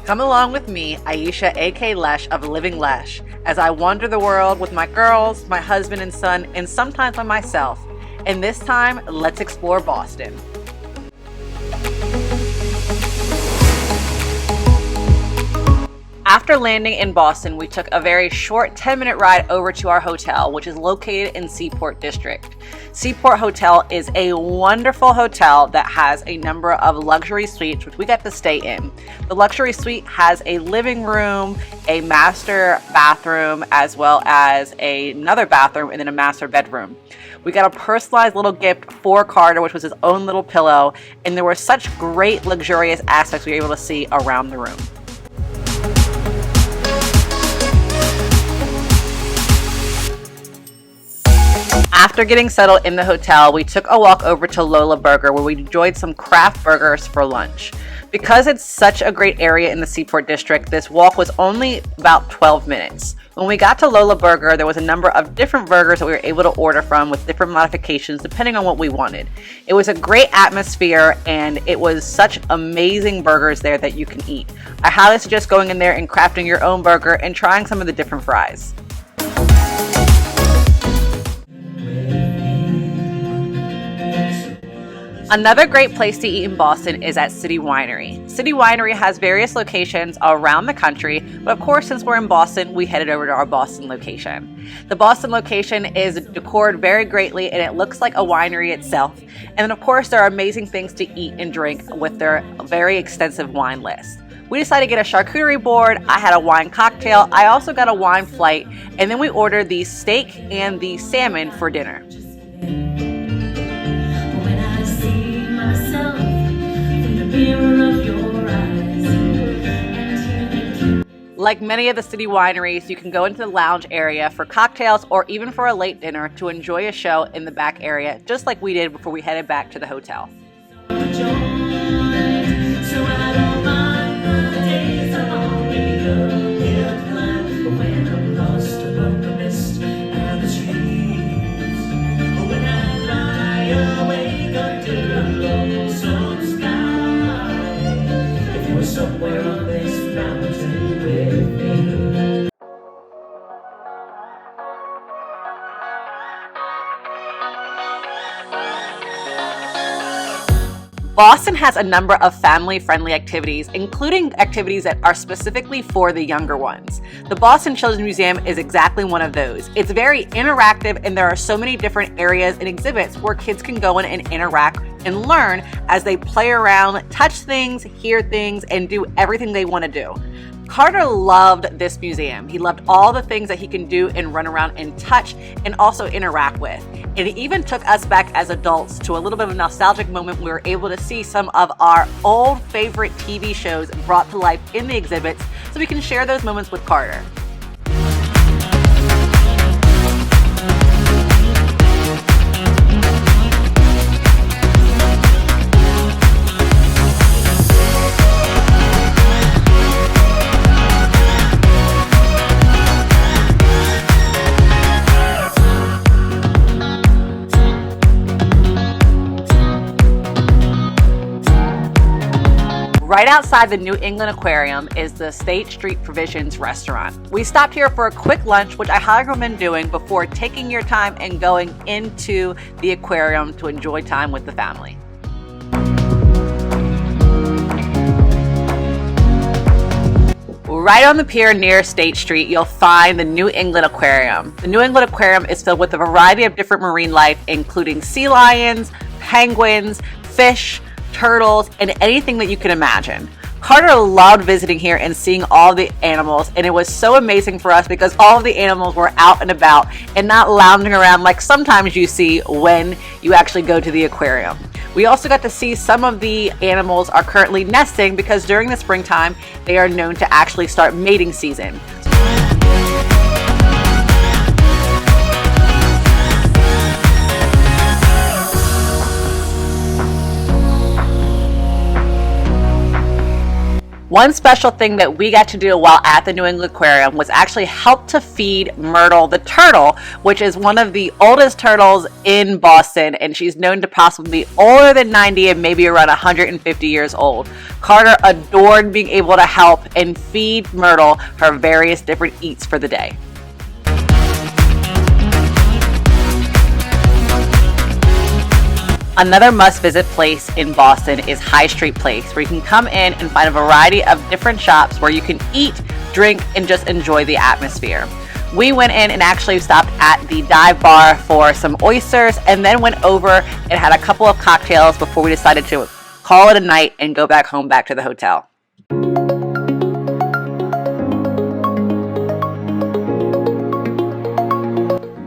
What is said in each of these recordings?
Come along with me, Aisha aka Lesh of Living Lesh, as I wander the world with my girls, my husband and son, and sometimes by myself. And this time, let's explore Boston. After landing in Boston, we took a very short 10-minute ride over to our hotel, which is located in Seaport District. Seaport Hotel is a wonderful hotel that has a number of luxury suites, which we got to stay in. The luxury suite has a living room, a master bathroom, as well as another bathroom and then a master bedroom. We got a personalized little gift for Carter, which was his own little pillow, and there were such great luxurious aspects we were able to see around the room. After getting settled in the hotel, we took a walk over to Lola Burger where we enjoyed some craft burgers for lunch. Because it's such a great area in the Seaport District, this walk was only about 12 minutes. When we got to Lola Burger, there was a number of different burgers that we were able to order from with different modifications depending on what we wanted. It was a great atmosphere and it was such amazing burgers there that you can eat. I highly suggest going in there and crafting your own burger and trying some of the different fries. Another great place to eat in Boston is at City Winery. City Winery has various locations around the country, but of course, since we're in Boston, we headed over to our Boston location. The Boston location is decorated very greatly and it looks like a winery itself. And then of course, there are amazing things to eat and drink with their very extensive wine list. We decided to get a charcuterie board. I had a wine cocktail. I also got a wine flight, and then we ordered the steak and the salmon for dinner. Like many of the city wineries, you can go into the lounge area for cocktails or even for a late dinner to enjoy a show in the back area, just like we did before we headed back to the hotel. Boston has a number of family-friendly activities, including activities that are specifically for the younger ones. The Boston Children's Museum is exactly one of those. It's very interactive and there are so many different areas and exhibits where kids can go in and interact and learn as they play around, touch things, hear things, and do everything they want to do. Carter loved this museum. He loved all the things that he can do and run around and touch and also interact with. And it even took us back as adults to a little bit of a nostalgic moment. We were able to see some of our old favorite TV shows brought to life in the exhibits so we can share those moments with Carter. Right outside the New England Aquarium is the State Street Provisions restaurant. We stopped here for a quick lunch, which I highly recommend doing before taking your time and going into the aquarium to enjoy time with the family. Right on the pier near State Street, you'll find the New England Aquarium. The New England Aquarium is filled with a variety of different marine life, including sea lions, penguins, fish, turtles, and anything that you can imagine. Carter loved visiting here and seeing all the animals, and it was so amazing for us because all of the animals were out and about and not lounging around like sometimes you see when you actually go to the aquarium. We also got to see some of the animals are currently nesting because during the springtime they are known to actually start mating season. One special thing that we got to do while at the New England Aquarium was actually help to feed Myrtle the turtle, which is one of the oldest turtles in Boston, and she's known to possibly be older than 90 and maybe around 150 years old. Carter adored being able to help and feed Myrtle her various different eats for the day. Another must-visit place in Boston is High Street Place, where you can come in and find a variety of different shops where you can eat, drink, and just enjoy the atmosphere. We went in and actually stopped at the dive bar for some oysters and then went over and had a couple of cocktails before we decided to call it a night and go back home, back to the hotel.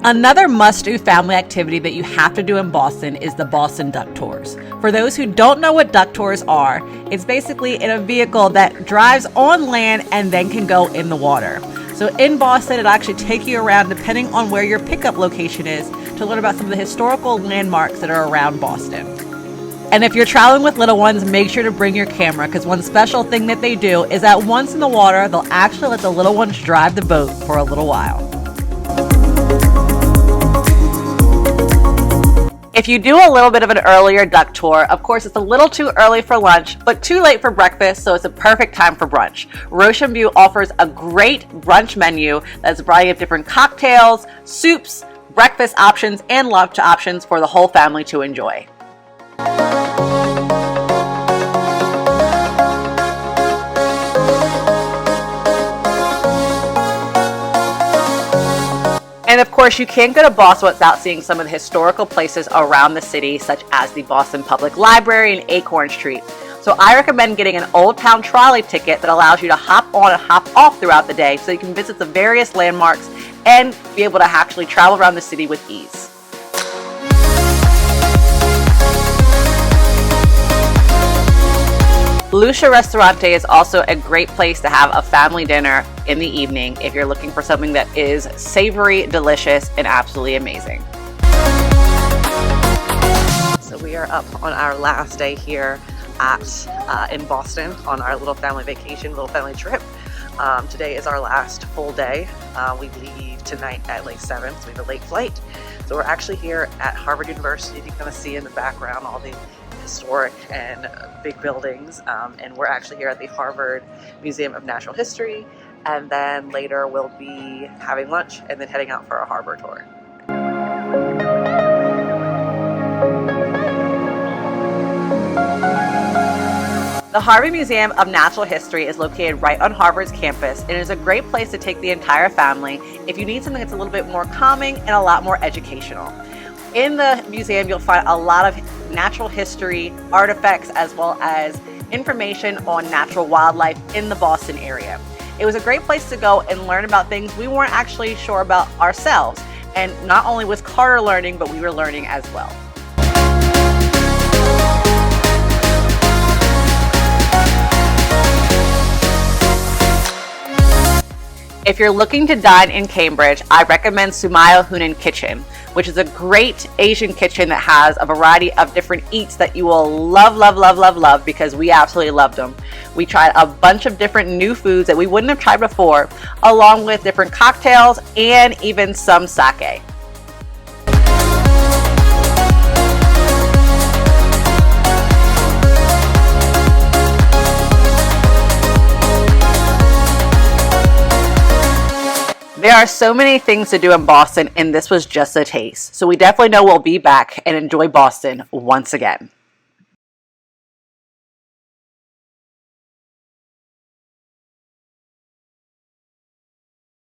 Another must-do family activity that you have to do in Boston is the Boston Duck Tours. For those who don't know what duck tours are, it's basically in a vehicle that drives on land and then can go in the water. So in Boston, it'll actually take you around depending on where your pickup location is to learn about some of the historical landmarks that are around Boston. And if you're traveling with little ones, make sure to bring your camera, because one special thing that they do is that once in the water, they'll actually let the little ones drive the boat for a little while. If you do a little bit of an earlier duck tour, of course it's a little too early for lunch, but too late for breakfast, so it's a perfect time for brunch. Rochambeau offers a great brunch menu that's a variety of different cocktails, soups, breakfast options, and lunch options for the whole family to enjoy. And of course, you can't go to Boston without seeing some of the historical places around the city, such as the Boston Public Library and Acorn Street. So I recommend getting an Old Town trolley ticket that allows you to hop on and hop off throughout the day, so you can visit the various landmarks and be able to actually travel around the city with ease. Lucia Restaurante is also a great place to have a family dinner in the evening if you're looking for something that is savory, delicious, and absolutely amazing. So we are up on our last day here in Boston on our little family vacation, little family trip. Today is our last full day. We leave tonight at like 7, so we have a late flight. So we're actually here at Harvard University. You can kind of see in the background all the historic and big buildings, and we're actually here at the Harvard Museum of Natural History, and then later we'll be having lunch and then heading out for a harbor tour. The Harvard Museum of Natural History is located right on Harvard's campus and is a great place to take the entire family if you need something that's a little bit more calming and a lot more educational. In the museum, you'll find a lot of natural history, artifacts, as well as information on natural wildlife in the Boston area. It was a great place to go and learn about things we weren't actually sure about ourselves. And not only was Carter learning, but we were learning as well. If you're looking to dine in Cambridge, I recommend Sumio Hunan Kitchen, which is a great Asian kitchen that has a variety of different eats that you will love, love, love, love, love, because we absolutely loved them. We tried a bunch of different new foods that we wouldn't have tried before, along with different cocktails and even some sake. There are so many things to do in Boston, and this was just a taste. So we definitely know we'll be back and enjoy Boston once again.